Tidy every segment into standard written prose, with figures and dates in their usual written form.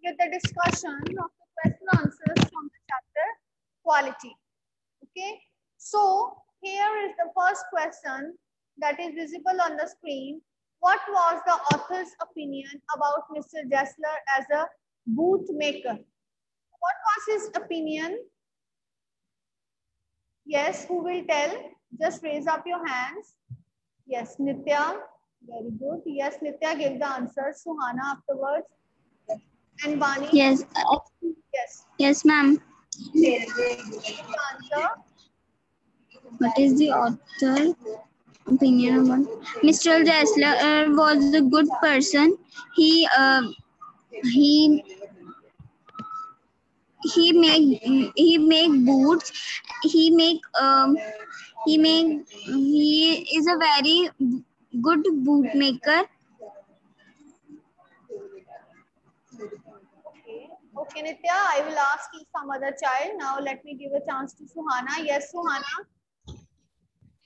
with the discussion of the question answers from the chapter quality. Okay, so here is the first question that is visible on the screen. What was the author's opinion about Mr. Jessler as a boot maker? What was his opinion? Yes, who will tell? Just raise up your hands. Yes, Nitya. Very good. Yes, Nitya gave the answer. Suhana afterwards. And Vani? Yes. Yes. Yes, ma'am. The answer. What is the author opinion about Mr. Jessler was a good person. He make boots. He is a very good boot maker. Okay, Nitya, I will ask you some other child. Now let me give a chance to Suhana. Yes, Suhana.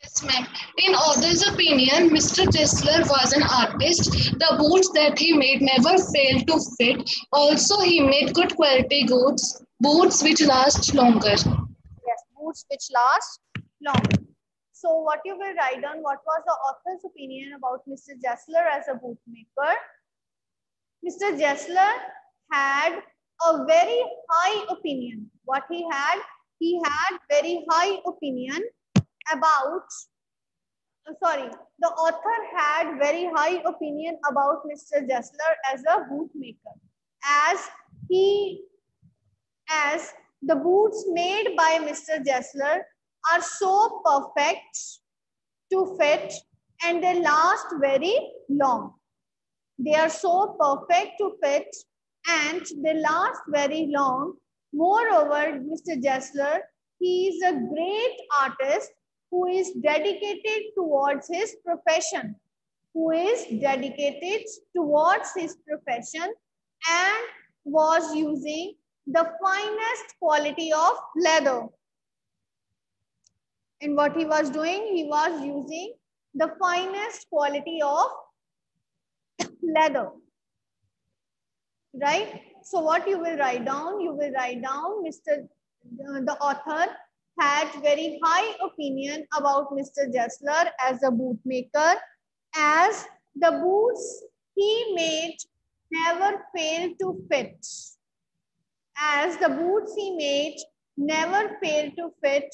Yes, ma'am. In author's opinion, Mr. Jessler was an artist. The boots that he made never failed to fit. Also, he made good quality boots which last longer. Yes, boots which last long. So what you will write down, what was the author's opinion about Mr. Jessler as a boot maker? Mr. Jessler had a very high opinion. What he had very high opinion about, the author had very high opinion about Mr. Jessler as a boot maker, as the boots made by Mr. Jessler are so perfect to fit and they last very long. They are so perfect to fit and they last very long. Moreover, Mr. Jessler, he is a great artist who is dedicated towards his profession, and was using the finest quality of leather. And what he was doing, he was using the finest quality of leather. Right? So what you will write down? You will write down the author had very high opinion about Mr. Jessler as a boot maker, as the boots he made never failed to fit. As the boots he made never failed to fit.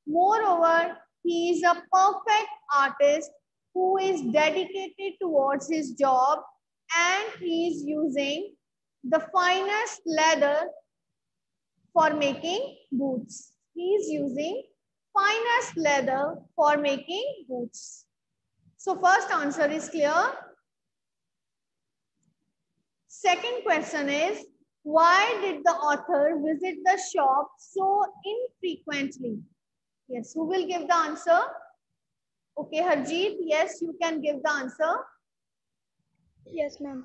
Moreover, he is a perfect artist who is dedicated towards his job and he is using the finest leather for making boots. He is using finest leather for making boots. So first answer is clear. Second question is, why did the author visit the shop so infrequently? Yes, who will give the answer? Okay, Harjeet, yes, you can give the answer. Yes, ma'am.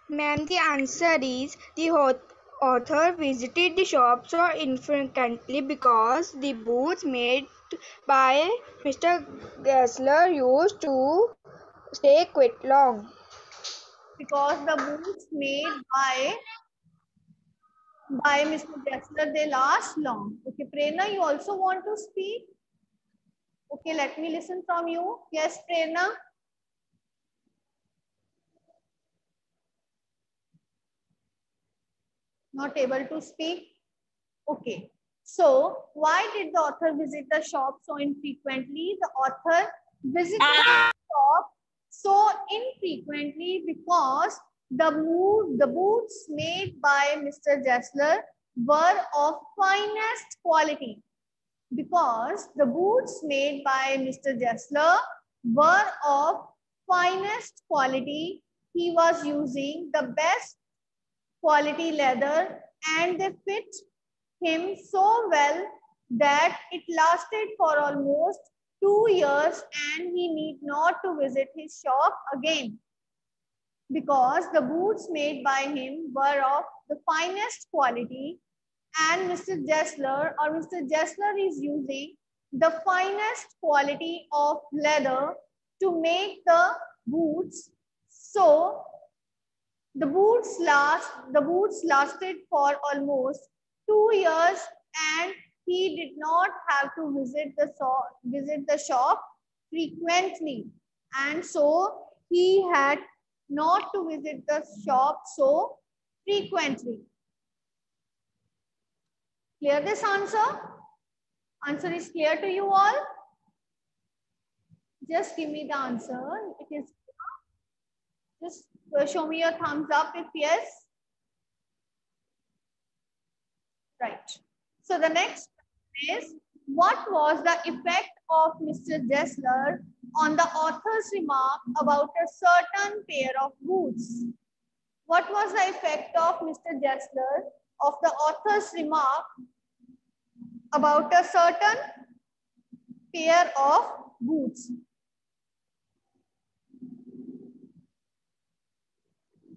Ma'am, the answer is the author visited the shop so infrequently because the boots made by Mr. Gessler used to stay quite long. Because the boots made by Mr. Jessler, they last long. Okay, Prerna, you also want to speak? Okay, let me listen from you. Yes, Prerna. Not able to speak? Okay. So, why did the author visit the shop so infrequently? The author visited the shop so infrequently because the boots made by Mr. Jessler were of finest quality. Because the boots made by Mr. Jessler were of finest quality, he was using the best quality leather and they fit him so well that it lasted for almost 2 years and he need not to visit his shop again, because the boots made by him were of the finest quality and Mr. Jessler is using the finest quality of leather to make the boots. So The boots lasted for almost 2 years, and he did not have to visit the shop frequently, and so he had not to visit the shop so frequently. Clear this answer? Answer is clear to you all? Just give me the answer. It is clear. Just show me your thumbs up if yes. Right. So the next is, what was the effect of Mr. Dessler on the author's remark about a certain pair of boots? What was the effect of Mr. Dessler of the author's remark about a certain pair of boots?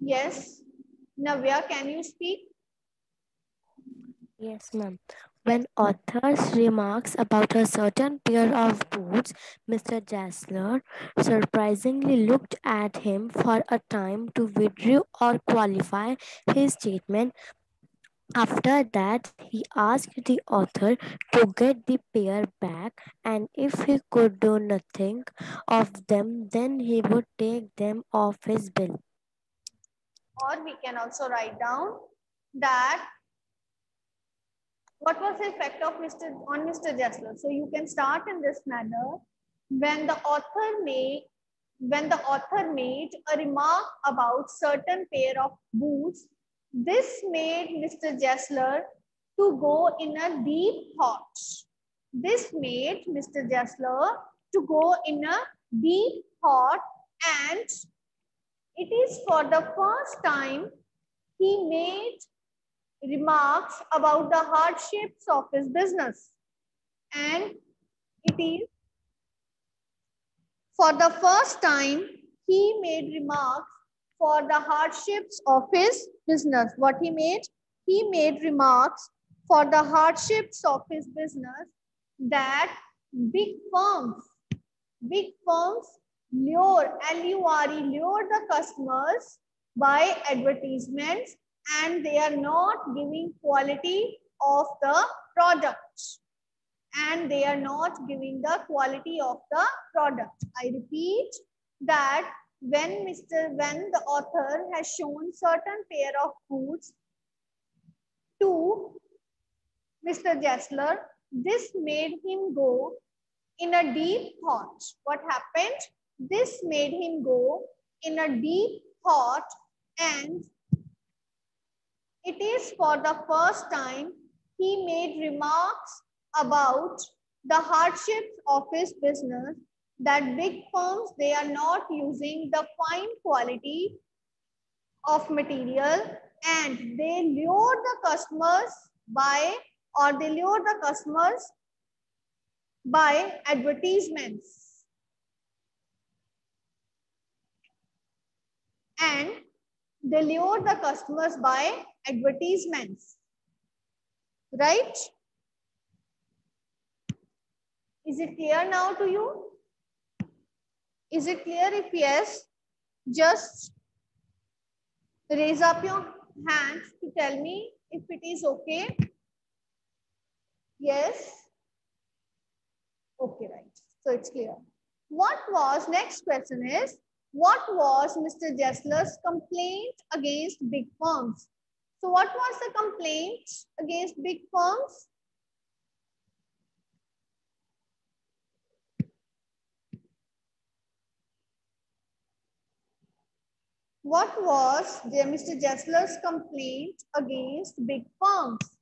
Yes. Navya, can you speak? Yes, ma'am. When authors remarks about a certain pair of boots, Mr. Jassler surprisingly looked at him for a time to withdraw or qualify his statement. After that, he asked the author to get the pair back, and if he could do nothing of them, then he would take them off his bill. Or we can also write down that what was the effect of Mr. Jessler? So you can start in this manner. When the author made a remark about certain pair of boots, this made Mr. Jessler to go in a deep thought. This made Mr. Jessler to go in a deep thought, and it is for the first time he made remarks about the hardships of his business. And it is for the first time he made remarks for the hardships of his business. What he made? He made remarks for the hardships of his business that big firms lure the customers by advertisements, and they are not giving quality of the product. And they are not giving the quality of the product. I repeat that when the author has shown certain pair of boots to Mr. Jessler, this made him go in a deep thought. What happened? This made him go in a deep thought, and it is for the first time he made remarks about the hardships of his business, that big firms, they are not using the fine quality of material, and they lure the customers by advertisements. And they lure the customers by advertisements. Right? Is it clear now to you? Is it clear? If yes, just raise up your hands to tell me if it is okay. Yes? Okay, right. So it's clear. Next question is, what was Mr. Jessler's complaint against big firms? So what was the complaint against big firms? What was Mr. Jessler's complaint against big firms?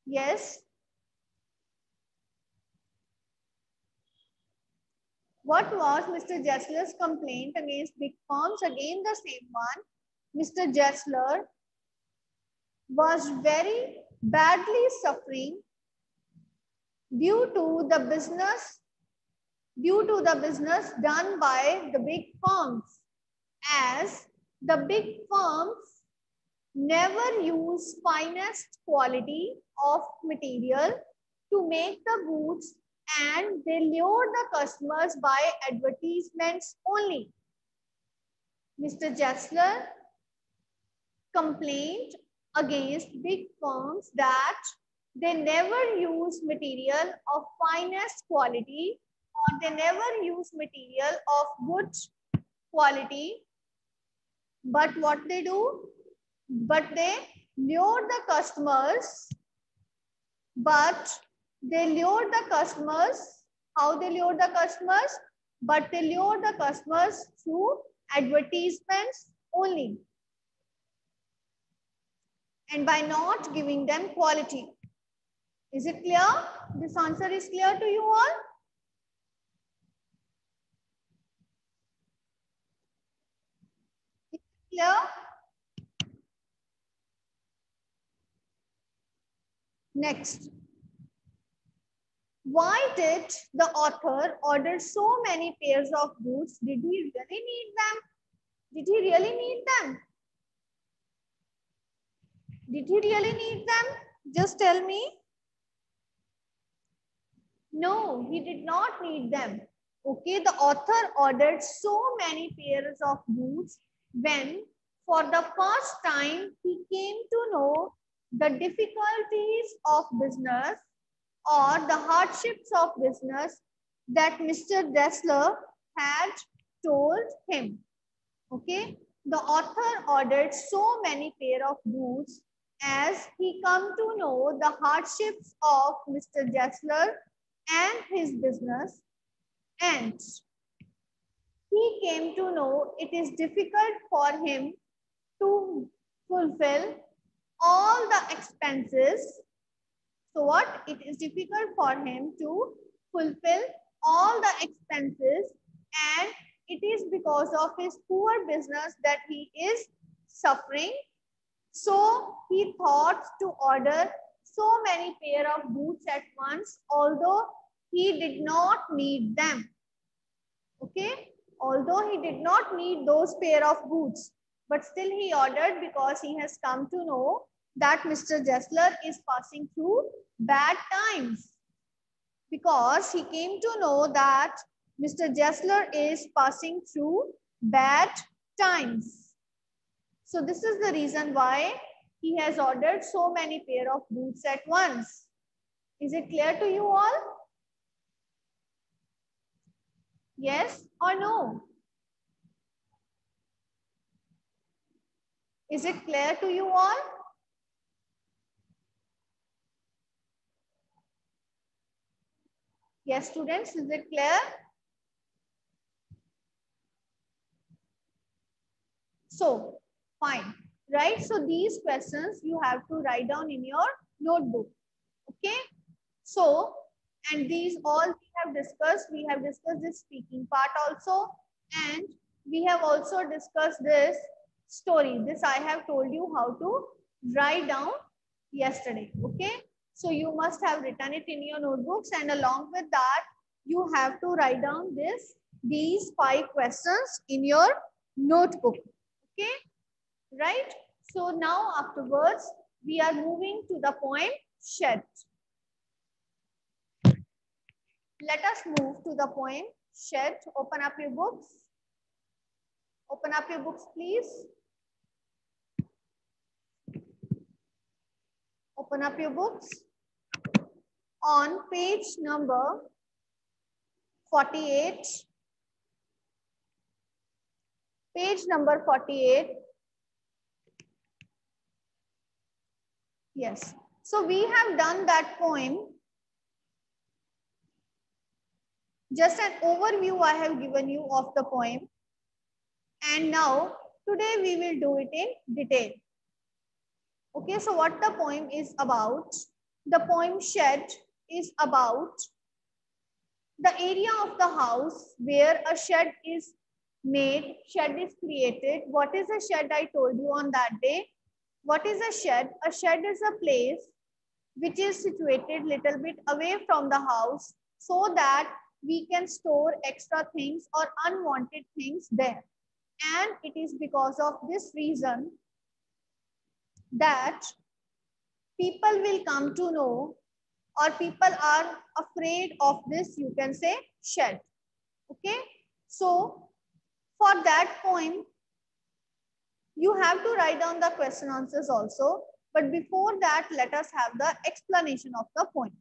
Yes? What was Mr. Jessler's complaint against big firms? Again, the same one. Mr. Jessler was very badly suffering due to the business done by the big firms, as the big firms never use finest quality of material to make the boots, and they lure the customers by advertisements only. Mr. Jessler complained against big firms that they never use material of finest quality, or they never use material of good quality. But what they do? But they lure the customers. But they lure the customers. How they lure the customers? But they lure the customers through advertisements only, and by not giving them quality. Is it clear? This answer is clear to you all? Is it clear? Next. Why did the author order so many pairs of boots? Did he really need them? Did he really need them? Did he really need them? Just tell me. No, he did not need them. Okay, the author ordered so many pairs of boots when for the first time he came to know the difficulties of business or the hardships of business that Mr. Dessler had told him. Okay, the author ordered so many pair of boots as he come to know the hardships of Mr. Dessler and his business, and he came to know it is difficult for him to fulfill all the expenses. So what? It is difficult for him to fulfill all the expenses, and it is because of his poor business that he is suffering. So he thought to order so many pair of boots at once, although he did not need them. Okay, although he did not need those pair of boots, but still he ordered because he has come to know that Mr. Jessler is passing through bad times. Because he came to know that Mr. Jessler is passing through bad times. So this is the reason why he has ordered so many pair of boots at once. Is it clear to you all? Yes or no? Is it clear to you all? Yes, students, is it clear? So, fine, right? So these questions you have to write down in your notebook. Okay. So, and these all we have discussed this speaking part also, and we have also discussed this story. This I have told you how to write down yesterday. Okay. So you must have written it in your notebooks, and along with that, you have to write down these 5 questions in your notebook. Okay, right? So now afterwards, we are moving to the poem Shed. Let us move to the poem Shed. Open up your books. Open up your books, please. Open up your books. On page number 48. Page number 48. Yes. So we have done that poem. Just an overview I have given you of the poem. And now, today we will do it in detail. Okay, so what the poem is about? The poem Shed is about the area of the house where a shed is made, shed is created. What is a shed? I told you on that day. What is a shed? A shed is a place which is situated little bit away from the house so that we can store extra things or unwanted things there. And it is because of this reason that people will come to know, or people are afraid of this, you can say, shed. Okay. So for that poem, You have to write down the question answers also. But before that, let us have the explanation of the poem.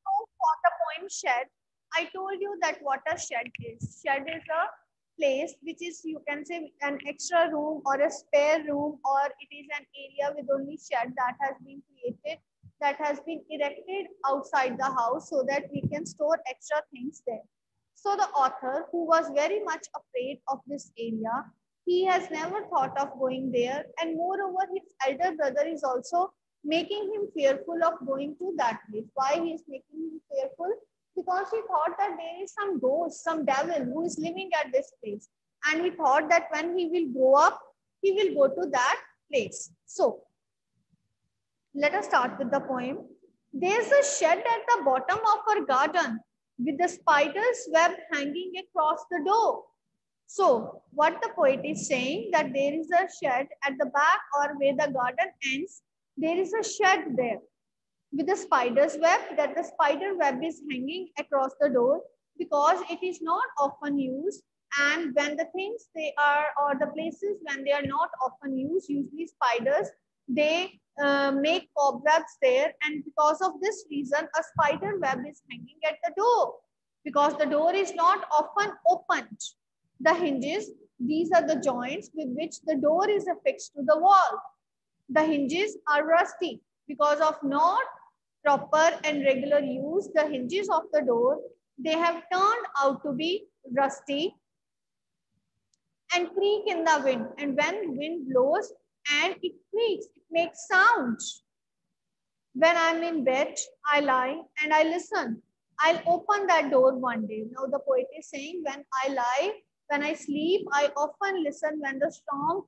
So for the poem Shed, I told you that what a shed is. Shed is a place which is, you can say, an extra room or a spare room, or it is an area with only shed that has been created, that has been erected outside the house so that we can store extra things there. So the author, who was very much afraid of this area, he has never thought of going there, and moreover his elder brother is also making him fearful of going to that place. Why he is making him fearful? Because he thought that there is some ghost, some devil who is living at this place. And he thought that when he will grow up, he will go to that place. So, let us start with the poem. There's a shed at the bottom of our garden with the spider's web hanging across the door. So, what the poet is saying, that there is a shed at the back, or where the garden ends, there is a shed there with the spider's web, that the spider web is hanging across the door because it is not often used. And when the things they are, or the places when they are not often used, usually spiders, they make cobwebs there, and because of this reason a spider web is hanging at the door because the door is not often opened. The hinges, these are the joints with which the door is affixed to the wall. The hinges are rusty because of not proper and regular use. The hinges of the door, they have turned out to be rusty and creak in the wind. And when wind blows and it creaks, it makes sounds. When I'm in bed, I lie and I listen. I'll open that door one day. Now the poet is saying, when I lie, when I sleep, I often listen when the strong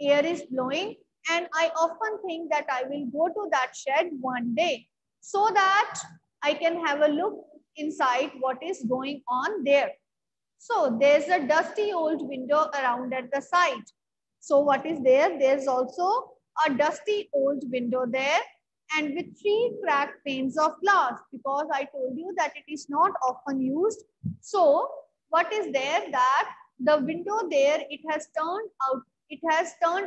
air is blowing, and I often think that I will go to that shed one day so that I can have a look inside what is going on there. So there's a dusty old window around at the side. So what is there? There's also a dusty old window there, and with 3 cracked panes of glass, because I told you that it is not often used. So what is there, that the window there, it has turned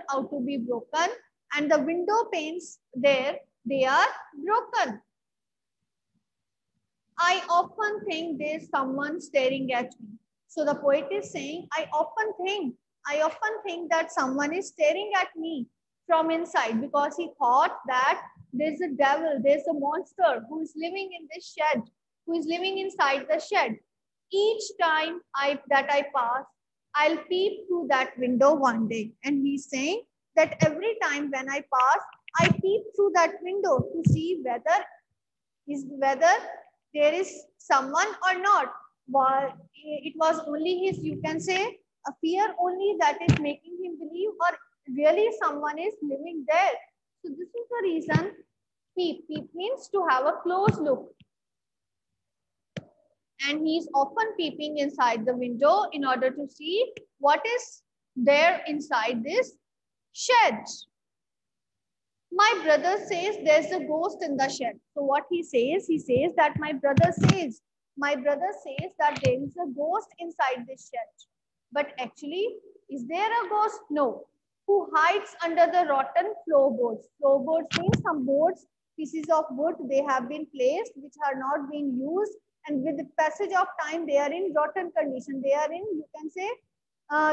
out to be broken, and the window panes there, they are broken. I often think there's someone staring at me. So the poet is saying, I often think that someone is staring at me from inside, because he thought that there's a devil, there's a monster who is living in this shed, who is living inside the shed. Each time that I pass, I'll peep through that window one day. And he's saying that every time when I pass, I peep through that window to see whether there is someone or not. Well, it was only his, you can say, a fear only that is making him believe, or really someone is living there. So this is the reason peep. Peep means to have a close look. And he is often peeping inside the window in order to see what is there inside this shed. My brother says there's a ghost in the shed. So what he says that my brother says that there is a ghost inside this shed. But actually, is there a ghost? No. Who hides under the rotten floorboards? Floorboards means some boards, pieces of wood, they have been placed which are not being used, and with the passage of time they are in rotten condition. They are in, you can say,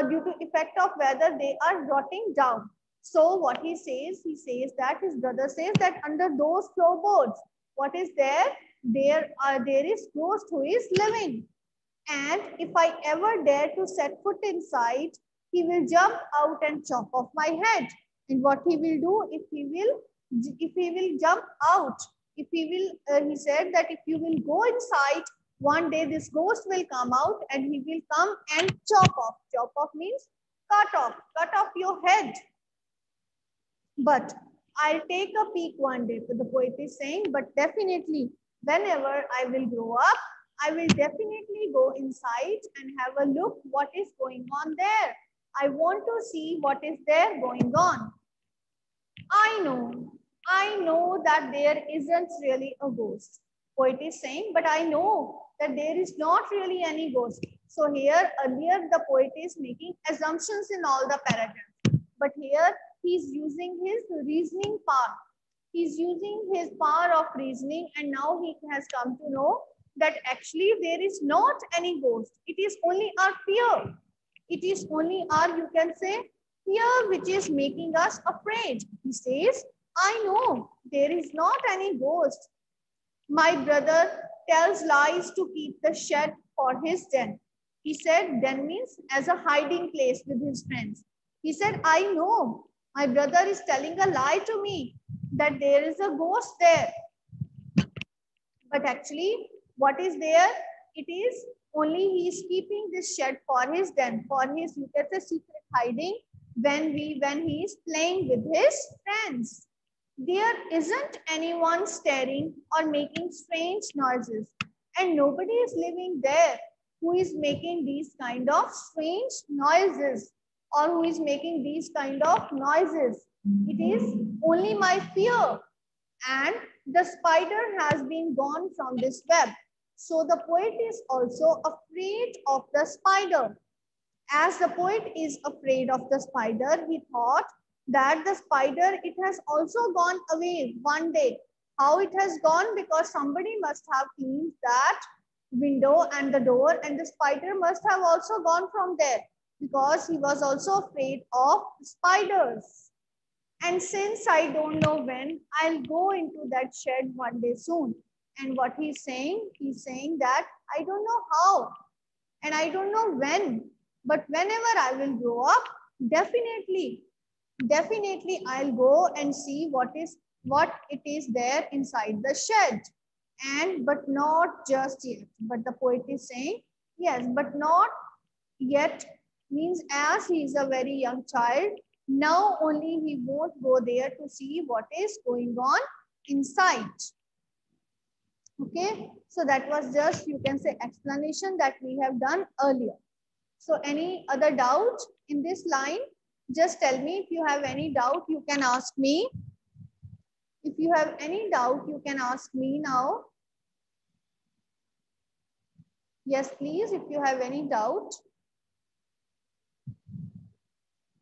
due to effect of weather, they are rotting down. So what he says that his brother says that under those floorboards, what is there? There is ghost who is living. And if I ever dare to set foot inside, he will jump out and chop off my head. And what he will do, if he will jump out, he said that if you will go inside, one day this ghost will come out and he will come and chop off. Chop off means cut off your head. But I'll take a peek one day. The poet is saying, but definitely whenever I will grow up, I will definitely go inside and have a look what is going on there. I want to see what is there going on. I know that there isn't really a ghost. Poet is saying, but I know that there is not really any ghost. So here earlier the poet is making assumptions in all the paragraphs, but here he's using his reasoning power. He's using his power of reasoning, and now he has come to know that actually there is not any ghost. It is only our fear. It is only our, you can say, fear which is making us afraid. He says, I know there is not any ghost. My brother tells lies to keep the shed for his den. He said den means as a hiding place with his friends. He said, I know my brother is telling a lie to me that there is a ghost there. But actually, what is there? It is only he is keeping this shed for his den, for his, you can say, secret hiding when he is playing with his friends. There isn't anyone staring or making strange noises, and nobody is living there who is making these kind of strange noises or who is making these kind of noises. It is only my fear, and the spider has been gone from this web. So the poet is also afraid of the spider. As the poet is afraid of the spider, he thought that the spider, it has also gone away one day. How it has gone? Because somebody must have cleaned that window and the door, and the spider must have also gone from there because he was also afraid of spiders. And since I don't know when, I'll go into that shed one day soon. And what he's saying that I don't know how and I don't know when, but whenever I will grow up, definitely I'll go and see what it is there inside the shed. And but not just yet. But the poet is saying, yes, but not yet means as he is a very young child, now only he won't go there to see what is going on inside. Okay, so that was just, you can say, explanation that we have done earlier. So any other doubt in this line? Just tell me. If you have any doubt, you can ask me. If you have any doubt, you can ask me now. Yes, please, if you have any doubt.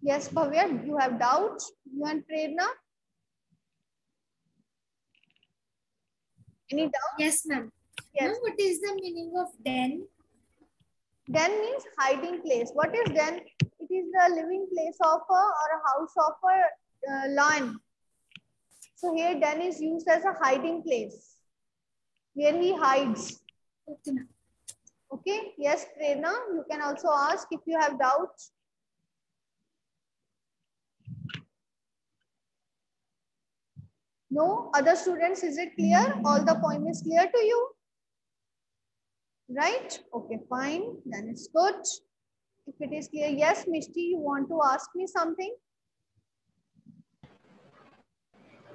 Yes, Bhavya, you have doubt? You and Prerna? Any doubt? Yes, ma'am. Yes. Ma'am, what is the meaning of den? Den means hiding place. What is den? It is the living place of or a house of a lion. So here den is used as a hiding place where he hides. Okay, ma'am. Okay. Yes, Prerna, you can also ask if you have doubts. No? Other students, is it clear? All the poem is clear to you? Right? Okay, fine. Then it's good. If it is clear, yes, Mishti, you want to ask me something?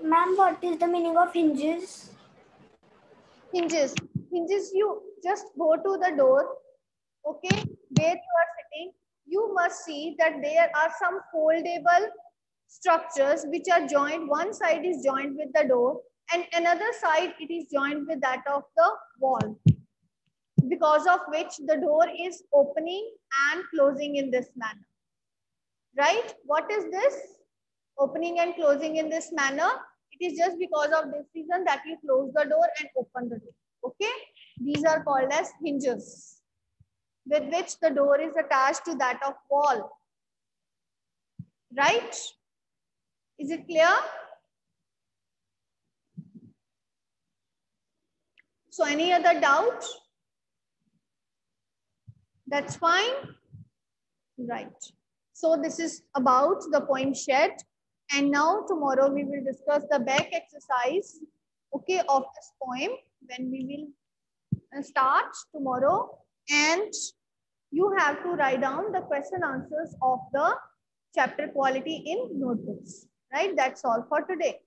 Ma'am, what is the meaning of hinges? Hinges. Hinges, you just go to the door, okay, where you are sitting. You must see that there are some foldable structures which are joined. One side is joined with the door and another side it is joined with that of the wall, because of which the door is opening and closing in this manner. Right? What is this? Opening and closing in this manner. It is just because of this reason that you close the door and open the door. Okay? These are called as hinges, with which the door is attached to that of wall. Right? Is it clear? So any other doubt? That's fine. Right. So this is about the poem shed. And now tomorrow we will discuss the back exercise, okay, of this poem when we will start tomorrow. And you have to write down the question answers of the chapter quality in notebooks. Right? That's all for today.